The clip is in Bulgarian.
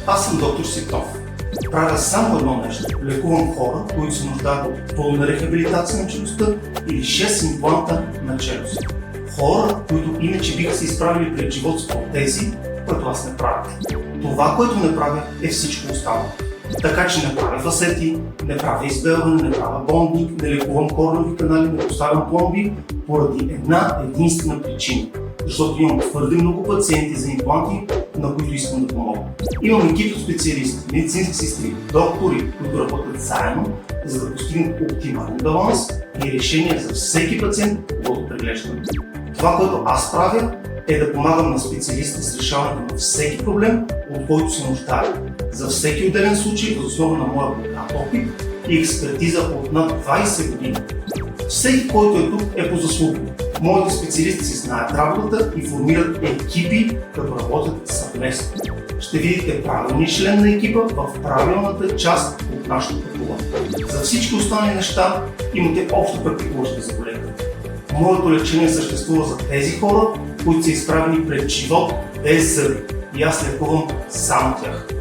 Аз съм доктор Ситов. Правя само едно нещо. Лекувам хора, които се нуждаят от пълна рехабилитация на челюстта или 6 импланта на челюст. Хора, които иначе биха се изправили пред живот с протези, което аз не правя. Това, което не правя, е всичко останало. Така че не правя фасети, не правя избелване, не правя бондинг, не лекувам коренови канали, не поставям пломби, поради една единствена причина. Защото имам твърде много пациенти за импланти, на които искам да помогна. Имам екип от специалисти, медицински сестри, доктори, които работят заедно, за да постигнат оптимален баланс и решение за всеки пациент, когато преглеждам. Това, което аз правя, е да помагам на специалистите с решаването на всеки проблем, от който се нуждае. За всеки отделен случай, въз основа на моя богат опит и експертиза от над 20 години. Всеки, който е тук, е по заслуга. Моите специалисти си знаят работата и формират екипи, като работят съвместно. Ще видите правилния член на екипа в правилната част от нашото пътуване. За всички останали неща имате общо практикуващи заболявания. Моето лечение съществува за тези хора, които са изправени пред живот без зъби. И аз лекувам само тях.